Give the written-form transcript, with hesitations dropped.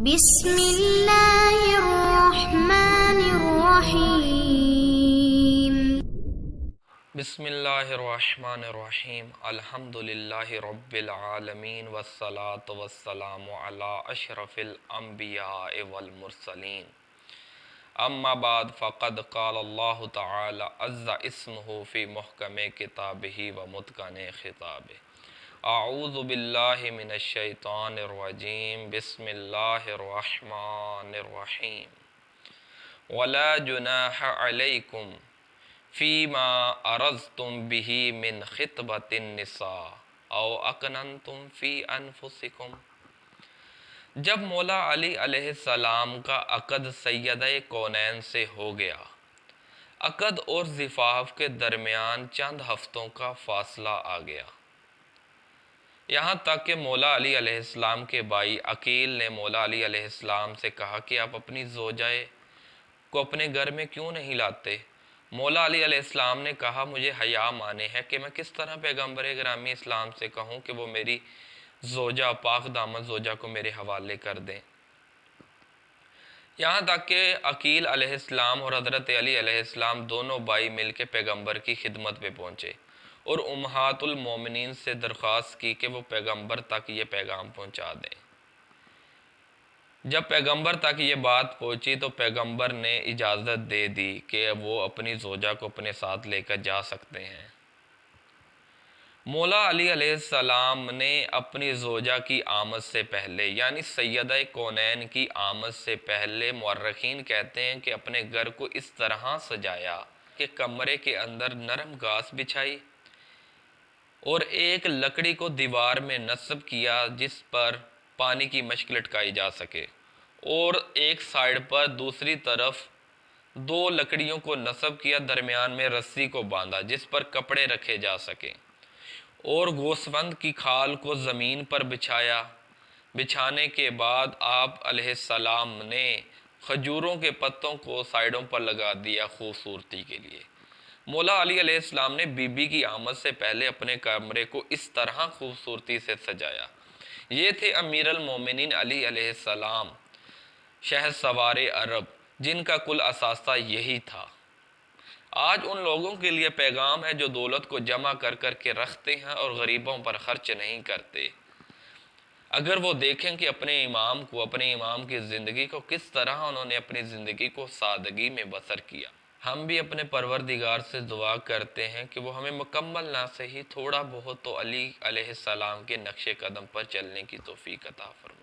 بسم اللہ الرحمن الرحیم۔ بسم اللہ الرحمن الرحیم۔ الحمدللہ رب العالمین والصلاة والسلام علی اشرف الانبیاء والمرسلین۔ اما بعد فقد قال اللہ تعالی عز اسمہ فی محکم کتابہ ومتقن خطابہ۔ اعوذ باللہ من الشیطان الرجیم۔ بسم اللہ الرحمن الرحیم۔ ولا جناح علیکم فیما عرضتم به من خطبۃ النساء او اکننتم فی انفسکم۔ جب مولا علی علیہ السلام کا عقد سیدہ کونین سے ہو گیا، عقد اور زفاف کے درمیان چند ہفتوں کا فاصلہ آ گیا، یہاں تک کہ مولا علی علیہ السلام کے بھائی عقیل نے مولا علی علیہ السلام سے کہا کہ آپ اپنی زوجہ کو اپنے گھر میں کیوں نہیں لاتے؟ مولا علی علیہ السلام نے کہا مجھے حیا مانے ہے کہ میں کس طرح پیغمبر گرامی اسلام سے کہوں کہ وہ میری زوجہ پاک دامن زوجہ کو میرے حوالے کر دیں۔ یہاں تک کہ عقیل علیہ السلام اور حضرت علی علیہ السلام دونوں بھائی مل کے پیغمبر کی خدمت پہ پہنچے اور امہات المومنین سے درخواست کی کہ وہ پیغمبر تک یہ پیغام پہنچا دیں۔ جب پیغمبر تک یہ بات پہنچی تو پیغمبر نے اجازت دے دی کہ وہ اپنی زوجہ کو اپنے ساتھ لے کر جا سکتے ہیں۔ مولا علی علیہ السلام نے اپنی زوجہ کی آمد سے پہلے یعنی سیدہ کونین کی آمد سے پہلے مورخین کہتے ہیں کہ اپنے گھر کو اس طرح سجایا کہ کمرے کے اندر نرم گھاس بچھائی اور ایک لکڑی کو دیوار میں نصب کیا جس پر پانی کی مشک لٹکائی جا سکے، اور ایک سائیڈ پر دوسری طرف دو لکڑیوں کو نصب کیا، درمیان میں رسی کو باندھا جس پر کپڑے رکھے جا سکیں، اور گوسفند کی کھال کو زمین پر بچھایا۔ بچھانے کے بعد آپ علیہ السلام نے کھجوروں کے پتوں کو سائیڈوں پر لگا دیا خوبصورتی کے لیے۔ مولا علی علیہ السلام نے بی بی کی آمد سے پہلے اپنے کمرے کو اس طرح خوبصورتی سے سجایا۔ یہ تھے امیر المومنین علی علیہ السلام، شہسوار عرب، جن کا کل اثاثہ یہی تھا۔ آج ان لوگوں کے لیے پیغام ہے جو دولت کو جمع کر کر کے رکھتے ہیں اور غریبوں پر خرچ نہیں کرتے۔ اگر وہ دیکھیں کہ اپنے امام کی زندگی کو کس طرح انہوں نے اپنی زندگی کو سادگی میں بسر کیا۔ ہم بھی اپنے پروردگار سے دعا کرتے ہیں کہ وہ ہمیں مکمل نہ صحیح تھوڑا بہت تو علی علیہ السلام کے نقش قدم پر چلنے کی توفیق عطا فرمائے۔